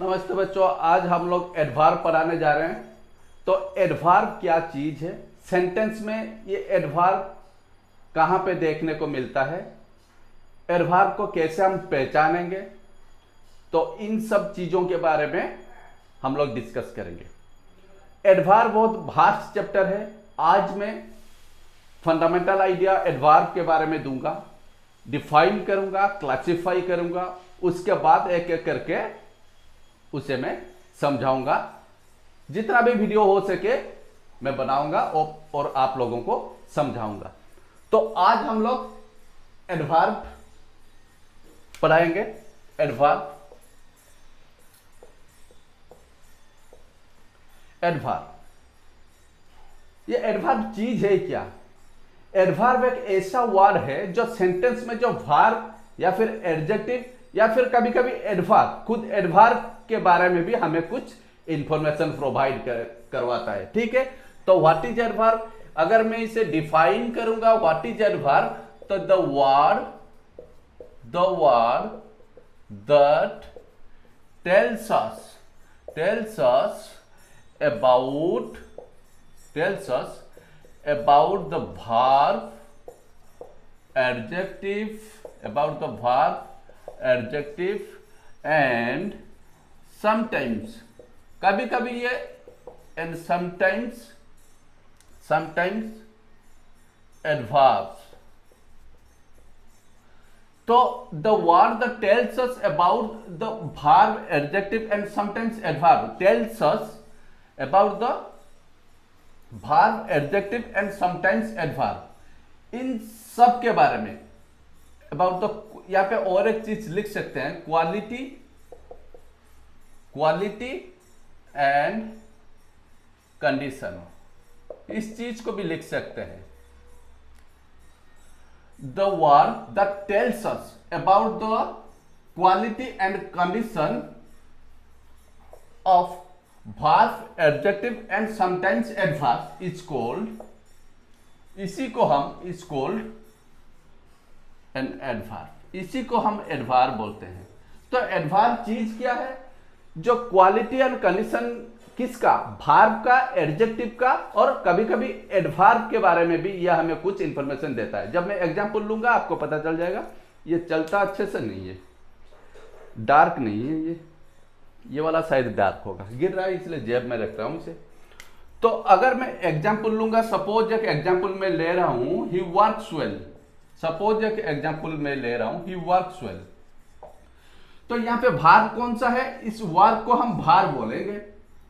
नमस्ते बच्चों, आज हम लोग एडवर्ब पढ़ाने जा रहे हैं। तो एडवर्ब क्या चीज है, सेंटेंस में ये एडवर्ब कहाँ पे देखने को मिलता है, एडवर्ब को कैसे हम पहचानेंगे, तो इन सब चीजों के बारे में हम लोग डिस्कस करेंगे। एडवर्ब बहुत वास्ट चैप्टर है। आज मैं फंडामेंटल आइडिया एडवर्ब के बारे में दूंगा, डिफाइन करूंगा, क्लासिफाई करूंगा, उसके बाद एक एक करके उसे मैं समझाऊंगा। जितना भी वीडियो हो सके मैं बनाऊंगा और आप लोगों को समझाऊंगा। तो आज हम लोग एडवर्ब पढ़ाएंगे। एडवर्ब ये एडवर्ब चीज है क्या? एडवर्ब एक ऐसा वर्ड है जो सेंटेंस में जो वर्ब या फिर एडजेक्टिव या फिर कभी कभी एडवर्ब, खुद एडवर्ब के बारे में भी हमें कुछ इंफॉर्मेशन प्रोवाइड करवाता है। ठीक है, तो व्हाट इज एडवर्ब? अगर मैं इसे डिफाइन करूंगा व्हाट इज एडवर्ब, तो the word that tells us about the verb, adjective and sometimes, कभी कभी ये and sometimes adverbs। तो the word that tells us about the verb, adjective and sometimes adverb, tells us about the verb, adjective and sometimes adverb, इन सब के बारे में about the, यहाँ पे और एक चीज लिख सकते हैं, क्वालिटी एंड कंडीशन, इस चीज को भी लिख सकते हैं। The word that tells us about the quality and condition of verb, adjective and sometimes adverb is called, इसी को हम is called an adverb, इसी को हम एडवर्ब बोलते हैं। तो एडवर्ब चीज क्या है? जो क्वालिटी एंड कंडीशन किसका? वर्ब का, एडजेक्टिव का और कभी कभी एडवर्ब के बारे में भी यह हमें कुछ इंफॉर्मेशन देता है। जब मैं एग्जांपल लूंगा आपको पता चल जाएगा। ये चलता अच्छे से नहीं है, डार्क नहीं है, ये वाला शायद डार्क होगा, गिर रहा है इसलिए जेब में रख रहा हूं इसे। तो अगर मैं एग्जाम्पल लूंगा, सपोज एक एग्जाम्पल में ले रहा हूं ही वर्क्स वेल, सपोज एक एग्जाम्पल में ले रहा हूं ही वर्क्स वेल, तो यहां पे वर्ब कौन सा है? इस वर्ब को हम वर्ब बोलेंगे।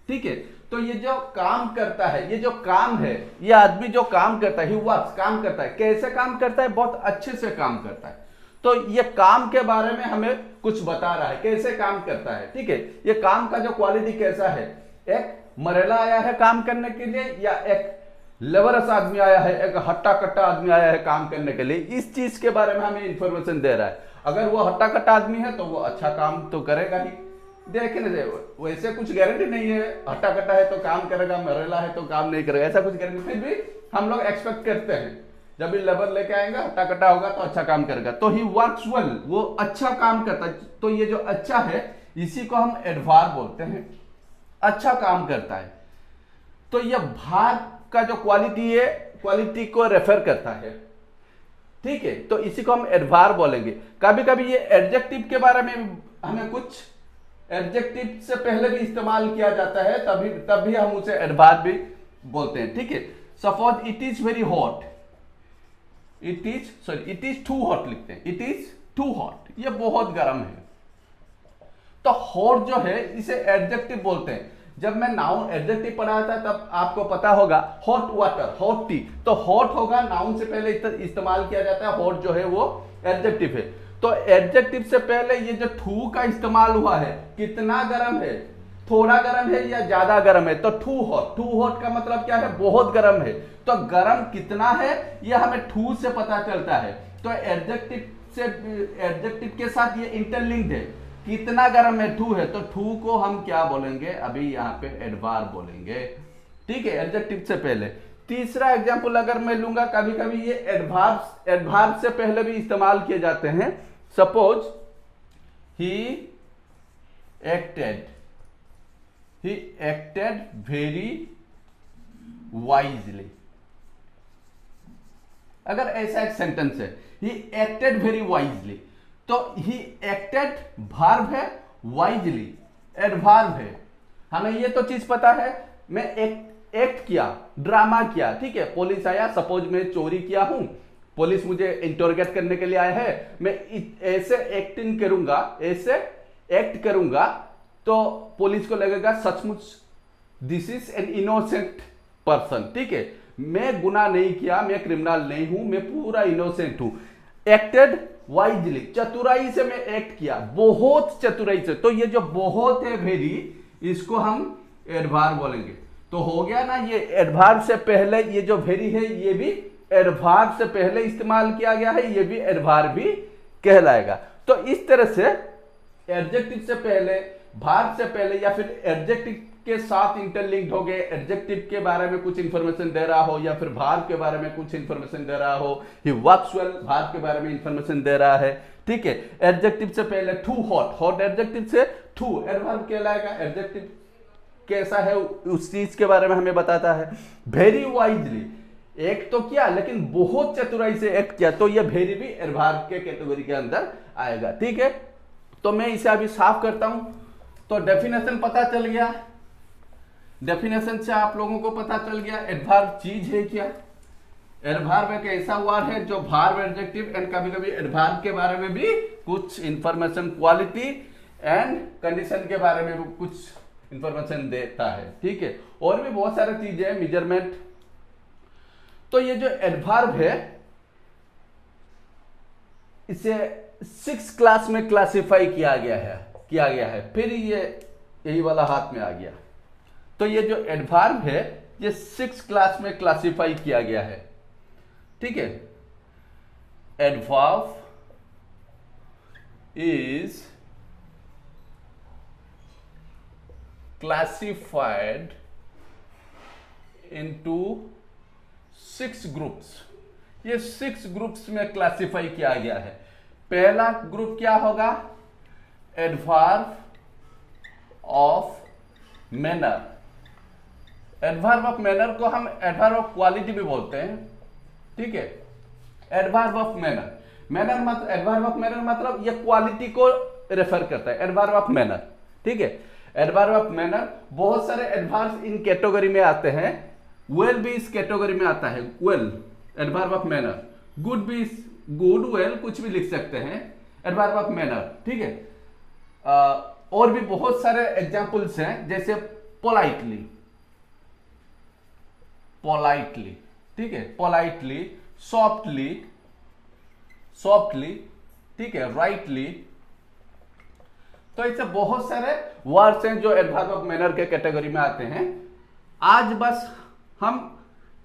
ठीक है, तो ये जो काम करता है, ये जो काम है, ये आदमी जो काम करता है, ही वर्क्स, काम करता है। कैसे काम करता है? बहुत अच्छे से काम करता है। तो ये काम के बारे में हमें कुछ बता रहा है, कैसे काम करता है। ठीक है, ये काम का जो क्वालिटी कैसा है, एक मरेला आया है काम करने के लिए या एक लेबरस आदमी आया है, एक हट्टा कट्टा आदमी आया है काम करने के लिए, इस चीज के बारे में हमें इंफॉर्मेशन दे रहा है। अगर वो हट्टा कट्टा आदमी है तो वो अच्छा काम तो करेगा ही, देखने वैसे कुछ गारंटी नहीं है, हट्टा कट्टा है तो काम करेगा, मरेला है तो काम नहीं करेगा, ऐसा कुछ गारंटी। फिर भी हम लोग एक्सपेक्ट करते हैं जब भी लेबर लेके आएगा हट्टा कट्टा होगा तो अच्छा काम करेगा। तो ही वर्क्स वेल, वो अच्छा काम करता है। तो ये जो अच्छा है इसी को हम एडवर्ब बोलते हैं, अच्छा काम करता है। तो ये वर्ब का जो क्वालिटी है, क्वालिटी को रेफर करता है। ठीक है, तो इसी को हम एडवर्ब बोलेंगे। कभी कभी ये एडजेक्टिव के बारे में हमें कुछ एडजेक्टिव से पहले भी इस्तेमाल किया जाता है, तब भी हम उसे एडवर्ब भी बोलते हैं। ठीक है, suppose it is very hot, it is too hot लिखते हैं, इट इज टू हॉट, ये बहुत गर्म है। तो हॉट जो है इसे एडजेक्टिव बोलते हैं। जब मैं नाउन एडजेक्टिव पढ़ाया था तब आपको पता होगा, हॉट वाटर, हॉट टी, तो हॉट होगा, नाउन से पहले इस्तेमाल किया जाता है, हॉट जो है वो एडजेक्टिव है। तो एडजेक्टिव से पहले ये जो टू का इस्तेमाल हुआ है, कितना गर्म है, थोड़ा गर्म है या ज्यादा गर्म है, तो टू हॉट का मतलब क्या है? बहुत गर्म है। तो गर्म कितना है ये हमें टू से पता चलता है। तो एडजेक्टिव के साथ ये इंटरलिंक्ड है, कितना गर्म है, टू है, तो टू को हम क्या बोलेंगे? अभी यहाँ पे एडवर्ब बोलेंगे। ठीक है, एडजेक्टिव से पहले। तीसरा एग्जाम्पल अगर मैं लूंगा, कभी कभी ये एडवर्ब से पहले भी इस्तेमाल किए जाते हैं। Suppose he acted, he acted very wisely. अगर ऐसा एक सेंटेंस है, ही एक्टेड वेरी वाइजली, तो ही एक्टेड वर्ब है, वाइजली एडवर्ब है। हमें ये तो चीज पता है, मैं एक्ट किया, ड्रामा किया, ठीक है। पुलिस आया, सपोज मैं चोरी किया हूं, पुलिस मुझे इंटरोगेट करने के लिए आया है, मैं ऐसे एक्टिंग करूंगा, ऐसे एक्ट करूंगा, तो पुलिस को लगेगा सचमुच this is an innocent person, ठीक है। मैं गुनाह नहीं किया, मैं क्रिमिनल नहीं हूं, मैं पूरा इनोसेंट हूं। एक्टेड वाइजली, चतुराई से मैं एक्ट किया, बहुत चतुराई से। तो ये जो बहुत है वेरी, इसको हम एडवर्ब बोलेंगे। तो हो गया ना, ये एडवर्ब से पहले ये जो वेरी है, ये भी एडवर्ब से पहले इस्तेमाल किया गया है, ये भी एडवर्ब भी कहलाएगा। तो इस तरह से एडजेक्टिव से पहले, वर्ब से पहले, या फिर एडजेक्टिव के साथ इंटरलिंक्ड हो गए, एडजेक्टिव के बारे में कुछ इंफॉर्मेशन दे रहा हो, या फिर वर्ब के बारे में कुछ इंफॉर्मेशन दे रहा हो, ही वर्क्स वेल, वर्ब के बारे में इंफॉर्मेशन दे रहा है, ठीक है। एडजेक्टिव से पहले टू हॉट, हॉट एडजेक्टिव से टू एडवर्ब कहलाएगा। एडजेक्टिव कैसा है उस चीज के बारे में हमें बताता है। वेरी वाइजली, एक तो किया लेकिन बहुत चतुराई से एक्ट किया, तो ये वेरी भी एडवर्ब के कैटेगरी के अंदर आएगा, ठीक है। तो मैं इसे अभी साफ करता हूं। तो डेफिनेशन पता चल गया, डेफिनेशन से आप लोगों को पता चल गया एडवर्ब चीज है क्या। एडवर्ब एक ऐसा वर्ड है जो वर्ब, एडजेक्टिव एंड कभी कभी एडवर्ब के बारे में भी कुछ इंफॉर्मेशन, क्वालिटी एंड कंडीशन के बारे में भी कुछ इंफॉर्मेशन देता है, ठीक है। और भी बहुत सारी चीजें हैं, मेजरमेंट। तो ये जो एडवर्ब है, इसे 6 क्लास में क्लासिफाई किया गया है। फिर ये यही वाला हाथ में आ गया। तो ये जो एडवर्ब है, ये 6 क्लास में क्लासिफाई किया गया है, ठीक है। Adverb is classified into 6 groups. ये 6 ग्रुप्स में क्लासिफाई किया गया है। पहला ग्रुप क्या होगा? Adverb of manner. Adverb of manner को हम एडवर्ब ऑफ क्वालिटी भी बोलते हैं, ठीक है। Adverb of manner, adverb of manner मतलब ये क्वालिटी को रेफर करता है, एडवर्ब ऑफ मैनर, ठीक है। एडवर्ब ऑफ मैनर, बहुत सारे एडवर्ब इन कैटेगरी में आते हैं। वेल भी इस कैटेगरी में आता है, well adverb of manner. Good भी, गुड वेल कुछ भी लिख सकते हैं, एडवर्ब ऑफ मैनर, ठीक है। और भी बहुत सारे एग्जांपल्स हैं, जैसे पोलाइटली, ठीक है, पोलाइटली, सॉफ्टली, ठीक है, राइटली। तो ऐसे बहुत सारे वर्ड्स हैं जो एडवर्ब ऑफ मैनर के कैटेगरी में आते हैं। आज बस हम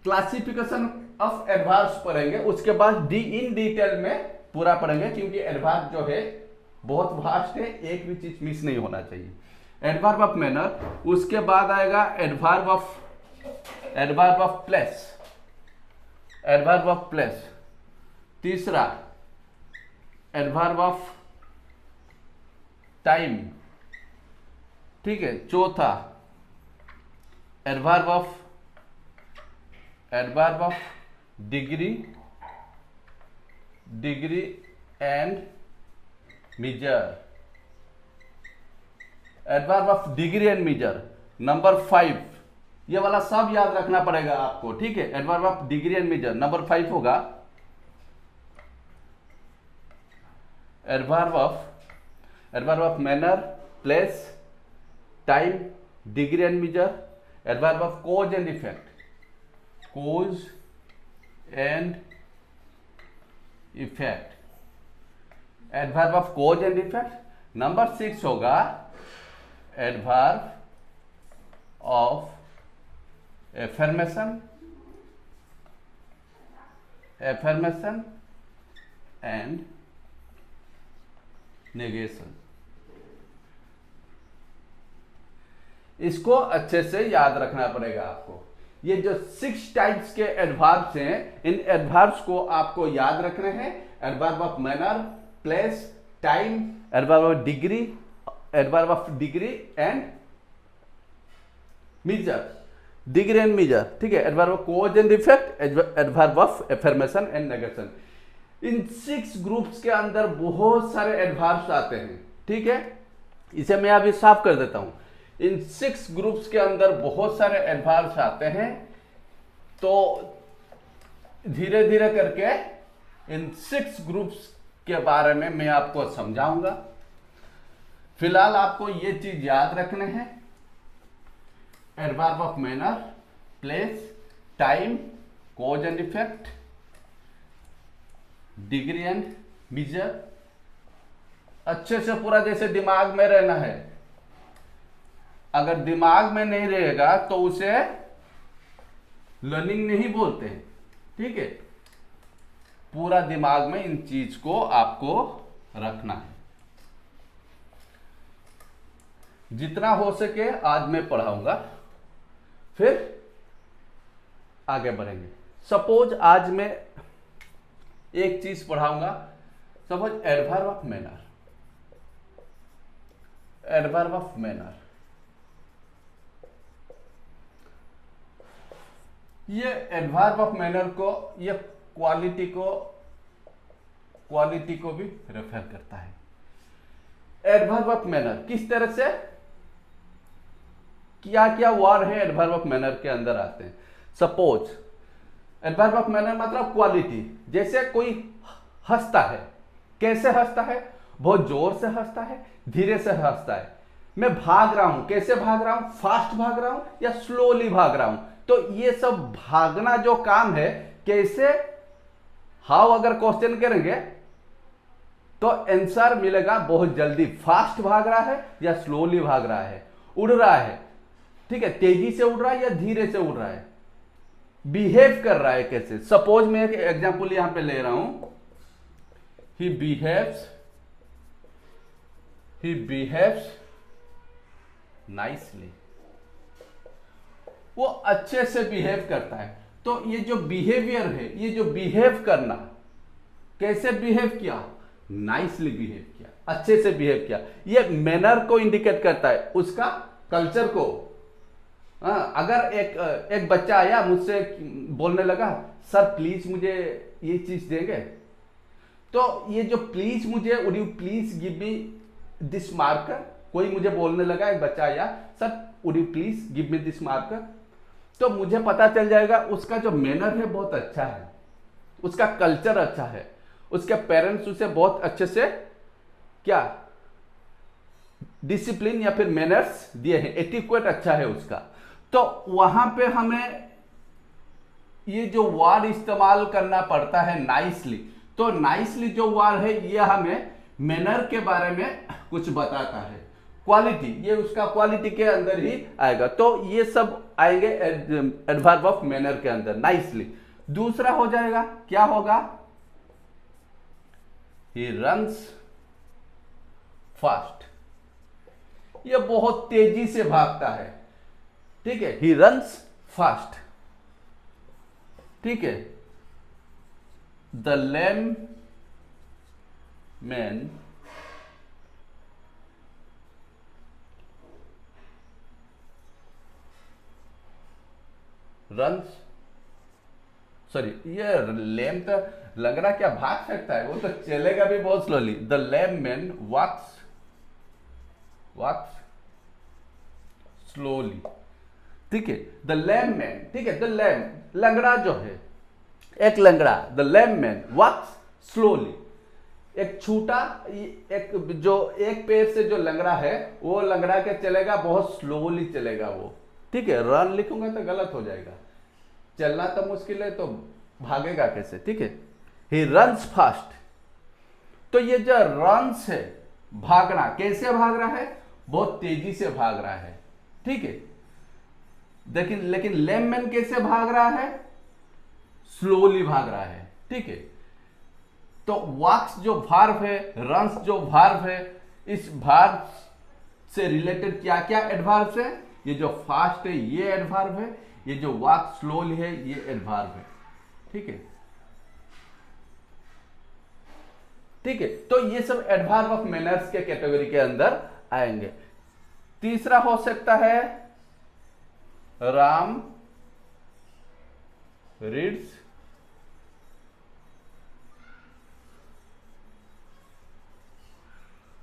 क्लासिफिकेशन ऑफ एडवर्ब्स पढ़ेंगे, उसके बाद इन डिटेल में पूरा पढ़ेंगे, क्योंकि एडवर्ब जो है बहुत वास्ट है, एक भी चीज मिस नहीं होना चाहिए। एडवर्ब ऑफ मैनर, उसके बाद आएगा adverb of place, adverb of place. तीसरा एडवर्ब ऑफ टाइम, ठीक है। चौथा adverb of degree and measure, adverb of degree and measure. Number 5, ये वाला सब याद रखना पड़ेगा आपको, ठीक है। Adverb of degree and measure number 5 होगा। Adverb of manner, place, time, degree and measure. Adverb of cause and effect, adverb of cause and effect. Number 6 होगा adverb of affirmation and negation. इसको अच्छे से याद रखना पड़ेगा आपको। ये जो 6 टाइप्स के एडवर्ब्स हैं, इन एडवर्ब्स को आपको याद रखने हैं। Adverb of manner, place, time, adverb of degree and measure, degree and measure, ठीक है। Adverb of cause and effect, adverb of affirmation and negation. इन 6 ग्रुप्स के अंदर बहुत सारे एडवर्ब्स आते हैं, ठीक है। इसे मैं अभी साफ कर देता हूं। इन 6 ग्रुप्स के अंदर बहुत सारे एडवर्ब्स आते हैं, तो धीरे धीरे करके इन 6 ग्रुप्स के बारे में मैं आपको समझाऊंगा। फिलहाल आपको ये चीज याद रखने हैं, adverb of manner, place, time, cause and effect, degree and measure. अच्छे से पूरा जैसे दिमाग में रहना है। अगर दिमाग में नहीं रहेगा तो उसे लर्निंग नहीं बोलते हैं, ठीक है। पूरा दिमाग में इन चीज को आपको रखना है। जितना हो सके आज मैं पढ़ाऊंगा, फिर आगे बढ़ेंगे। सपोज आज मैं एक चीज पढ़ाऊंगा, suppose adverb of manner. Adverb of manner, ये एडवर्ब ऑफ मैनर को, ये क्वालिटी को भी रेफर करता है। एडवर्ब ऑफ मैनर किस तरह से, क्या क्या वर्ड है एडवर्ब ऑफ मैनर के अंदर आते हैं। सपोज एडवर्ब ऑफ मैनर मतलब क्वालिटी। जैसे कोई हंसता है, कैसे हंसता है, बहुत जोर से हंसता है, धीरे से हंसता है। मैं भाग रहा हूं, कैसे भाग रहा हूं, फास्ट भाग रहा हूं या स्लोली भाग रहा हूं। तो ये सब भागना जो काम है, कैसे, हाउ अगर क्वेश्चन करेंगे तो आंसर मिलेगा बहुत जल्दी। फास्ट भाग रहा है या स्लोली भाग रहा है, उड़ रहा है, ठीक है, तेजी से उड़ रहा है या धीरे से उड़ रहा है, बिहेव कर रहा है कैसे। सपोज मैं एक एग्जांपल यहां पे ले रहा हूं, ही बिहेव्स नाइसली। वो अच्छे से बिहेव करता है। तो ये जो बिहेवियर है, ये जो बिहेव करना, कैसे बिहेव किया, नाइसली बिहेव किया, अच्छे से बिहेव किया, ये मैनर को इंडिकेट करता है, उसका कल्चर को। अगर एक बच्चा आया मुझसे बोलने लगा, सर प्लीज मुझे ये चीज देंगे, तो ये जो प्लीज मुझे, would you please give me this marker. कोई मुझे बोलने लगा, एक बच्चा आया, sir would you please give me this marker, तो मुझे पता चल जाएगा उसका जो मैनर है बहुत अच्छा है, उसका कल्चर अच्छा है, उसके पेरेंट्स उसे बहुत अच्छे से क्या डिसिप्लिन या फिर मैनर्स दिए हैं, एटिक्वेट अच्छा है उसका। तो वहां पे हमें ये जो वर्ड इस्तेमाल करना पड़ता है नाइसली। तो नाइसली जो वर्ड है ये हमें मैनर के बारे में कुछ बताता है। क्वालिटी, ये उसका क्वालिटी के अंदर ही आएगा। तो ये सब आएंगे एडवर्ब ऑफ मैनर के अंदर, नाइसली। दूसरा हो जाएगा, क्या होगा, ही रन्स फास्ट। ये बहुत तेजी से भागता है, ठीक है, ही रन्स फास्ट, ठीक है। The lame man runs, sorry, ये लेम तो लंगड़ा क्या भाग सकता है, वो तो चलेगा भी बहुत slowly. The lame man walks slowly, ठीक है। द लेम मैन, ठीक है, द लेम लंगड़ा जो है, एक लंगड़ा, the lame man walks slowly. एक छूटा, एक जो एक पैर से जो लंगड़ा है, वो लंगड़ा के चलेगा बहुत स्लोली चलेगा वो, ठीक है। रन लिखूंगा तो गलत हो जाएगा, चलना तो मुश्किल है तो भागेगा कैसे, ठीक है। He runs fast. तो ये जो रन्स है, भागना, कैसे भाग रहा है, बहुत तेजी से भाग रहा है, ठीक है। लेकिन लेमन कैसे भाग रहा है, स्लोली भाग रहा है, ठीक है। तो वॉक्स जो वर्ब है, रन्स जो वर्ब है, इस वर्ब से रिलेटेड क्या क्या एडवर्ब्स है, ये जो फास्ट है ये एडवर्ब है, ये जो वॉक स्लोली है ये एडवर्ब है, ठीक है, ठीक है। तो ये सब एडवर्ब ऑफ मैनर्स के कैटेगरी के अंदर आएंगे। तीसरा हो सकता है राम रीड्स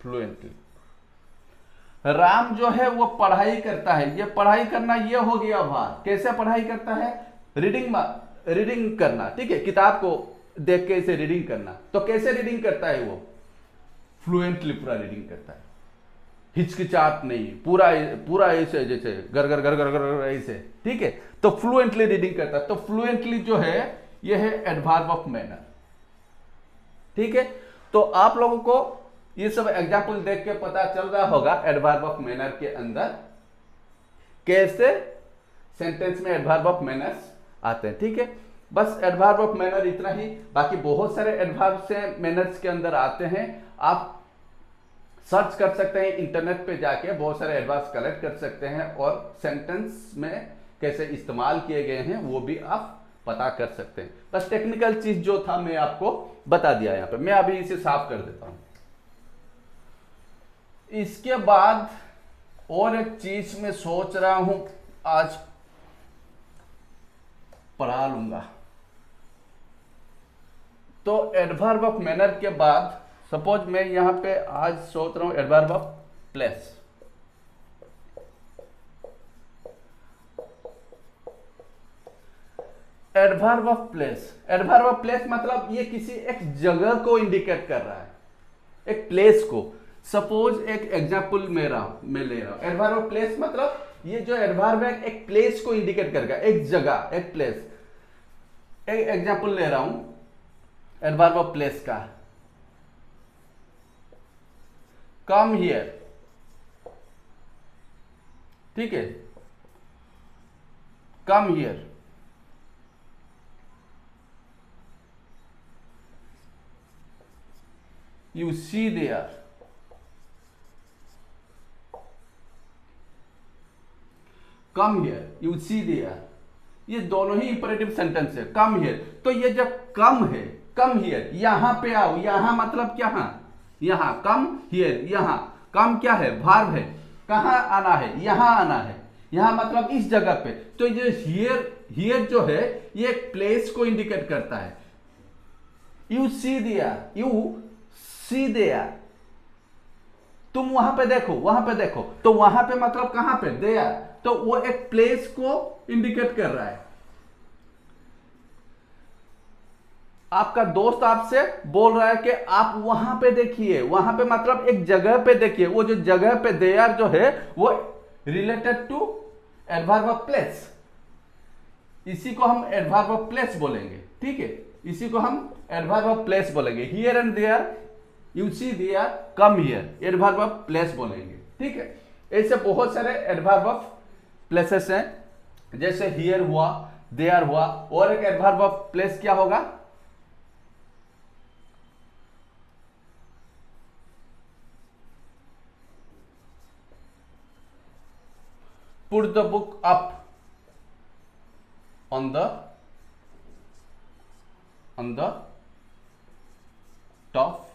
फ्लुएंटली। राम जो है वो पढ़ाई करता है, ये पढ़ाई करना ये हो गया भार। कैसे पढ़ाई करता है? रीडिंग करना, ठीक है, किताब को देख के इसे रीडिंग करना। तो कैसे रीडिंग करता है वो? फ्लुएंटली पूरा रीडिंग करता है, हिचकिचाहट नहीं, पूरा ऐसे जैसे गर गर गर गर गर ऐसे, ठीक है। तो फ्लुएंटली रीडिंग करता है। तो फ्लुएंटली जो है ये है एडवर्ब ऑफ मैनर, ठीक है। तो आप लोगों को ये सब एग्जाम्पल देख के पता चल रहा होगा एडवर्ब ऑफ मैनर के अंदर कैसे सेंटेंस में एडवर्ब ऑफ मैनर्स आते हैं, ठीक है। बस एडवर्ब ऑफ मैनर इतना ही, बाकी बहुत सारे एडवर्ब से मैनर्स के अंदर आते हैं। आप सर्च कर सकते हैं इंटरनेट पे जाके, बहुत सारे एडवर्ब्स कलेक्ट कर सकते हैं और सेंटेंस में कैसे इस्तेमाल किए गए हैं वो भी आप पता कर सकते हैं। बस टेक्निकल चीज जो था मैं आपको बता दिया यहां पे। मैं अभी इसे साफ कर देता हूं। इसके बाद और एक चीज मैं सोच रहा हूं आज पढ़ा लूंगा। तो एडवर्ब ऑफ मैनर के बाद सपोज मैं यहां पे आज सोच रहा हूं adverb of place. Adverb of place, adverb of place मतलब ये किसी एक जगह को इंडिकेट कर रहा है, एक प्लेस को। सपोज एक एग्जाम्पल मैं ले रहा हूं, एडवर्ब ऑफ प्लेस मतलब ये जो एडवर्ब है एक प्लेस को इंडिकेट करेगा, एक जगह, एक प्लेस। एक एग्जाम्पल ले रहा हूं एडवर्ब ऑफ प्लेस का, कम हियर, ठीक है, come here, you see there, come here, you see there, ये दोनों ही इंपरेटिव सेंटेंस है। कम हियर, तो ये जब कम है, कम हियर, यहां पे आओ, यहां मतलब क्या है? यहां, कम हियर, यहां, कम क्या है? वर्ब है, कहां आना है? यहां आना है, यहां मतलब इस जगह पे। तो ये हियर जो है ये एक प्लेस को इंडिकेट करता है। यू सी दिया, यू सी देयर, तुम वहां पे देखो, वहां पे देखो। तो वहां पे मतलब कहां पे? देयर। तो वो एक प्लेस को इंडिकेट कर रहा है। आपका दोस्त आपसे बोल रहा है कि आप वहां पे देखिए, वहां पे मतलब एक जगह पे देखिए। वो जो जगह पे देयर जो है वो related to adverb of place. इसी को हम एडवर्ब ऑफ प्लेस बोलेंगे, ठीक है। इसी को हम एडवर्ब ऑफ प्लेस बोलेंगे। Here and there, you see there, come here, adverb of place बोलेंगे, ठीक है। ऐसे बहुत सारे एडवर्ब ऑफ प्लेसेस हैं, जैसे हियर हुआ, देयर हुआ। और एक एडवर्ब ऑफ प्लेस क्या होगा? Put the book up on the top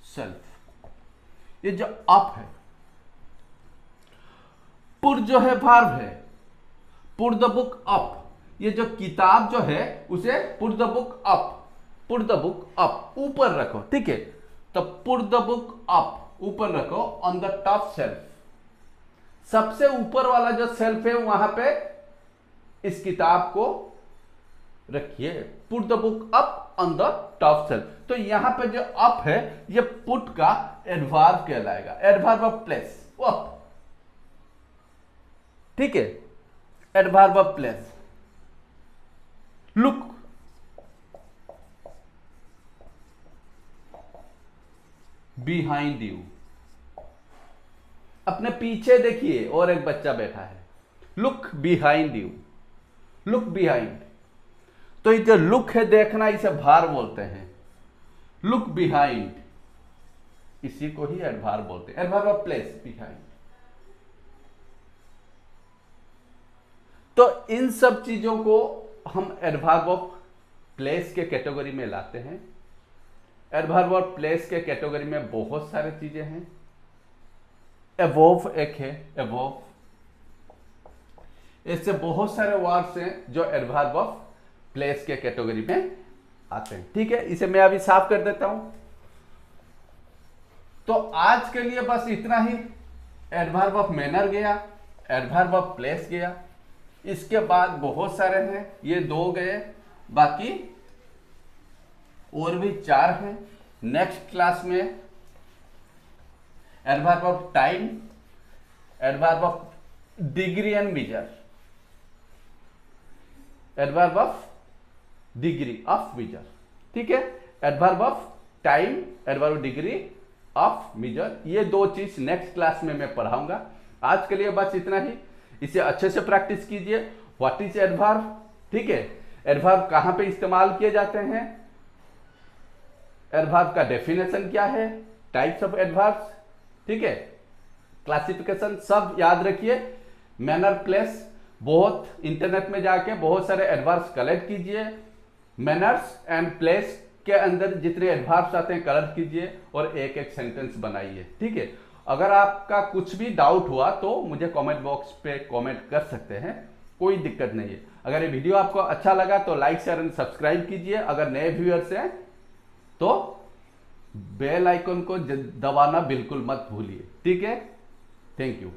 self. ये जो अप है, पुट जो है वर्ब है, पुट द बुक अप। ये जो किताब जो है उसे put the book up, put the book up, ऊपर रखो, ठीक है। तो पुट द बुक अप, ऊपर रखो, ऑन द टॉप सेल्फ, सबसे ऊपर वाला जो सेल्फ है वहां पे इस किताब को रखिए। Put the book up on the top self. तो यहां पे जो अप है ये पुट का एडवर्ब कहलाएगा, एडवर्ब ऑफ प्लेस, अप, ठीक है, adverb of place. Look, behind you, अपने पीछे देखिए और एक बच्चा बैठा है। Look behind you, look behind. तो ये जो लुक है देखना, इसे भार बोलते हैं। लुक बिहाइंड, इसी को ही एडवर्ब बोलते हैं, एडवर्ब ऑफ प्लेस, बिहाइंड। तो इन सब चीजों को हम एडवर्ब ऑफ प्लेस के कैटेगरी में लाते हैं। एडवर्ब ऑफ प्लेस के कैटेगरी में बहुत सारी चीजें हैं। एवोव एक है, एवोव, ऐसे बहुत सारे वर्ड्स हैं जो एडवर्ब ऑफ प्लेस के कैटेगरी में आते हैं। ठीक है, इसे मैं अभी साफ कर देता हूं। तो आज के लिए बस इतना ही। एडवर्ब ऑफ मैनर गया, एडवर्ब ऑफ प्लेस गया, इसके बाद बहुत सारे हैं, ये 2 गए, बाकी और भी 4 हैं। नेक्स्ट क्लास में adverb of time, adverb of degree and measure, adverb of degree of measure. ठीक है, adverb of time, adverb of degree of measure, ये 2 चीज नेक्स्ट क्लास में मैं पढ़ाऊंगा। आज के लिए बस इतना ही। इसे अच्छे से प्रैक्टिस कीजिए। व्हाट इज एडवर्ब, ठीक है, एडवर्ब कहां पे इस्तेमाल किए जाते हैं, एडवर्ब का डेफिनेशन क्या है, टाइप्स ऑफ एडवर्ब्स, ठीक है, क्लासिफिकेशन सब याद रखिए। मैनर, प्लेस, बहुत इंटरनेट में जाके बहुत सारे एडवर्ब्स कलेक्ट कीजिए। मैनर्स एंड प्लेस के अंदर जितने एडवर्ब्स आते हैं कलेक्ट कीजिए और एक एक सेंटेंस बनाइए। ठीक है, अगर आपका कुछ भी डाउट हुआ तो मुझे कमेंट बॉक्स पे कमेंट कर सकते हैं, कोई दिक्कत नहीं है। अगर ये वीडियो आपको अच्छा लगा तो लाइक, शेयर एंड सब्सक्राइब कीजिए। अगर नए व्यूअर्स हैं तो बेल आइकन को दबाना बिल्कुल मत भूलिए। ठीक है, थैंक यू।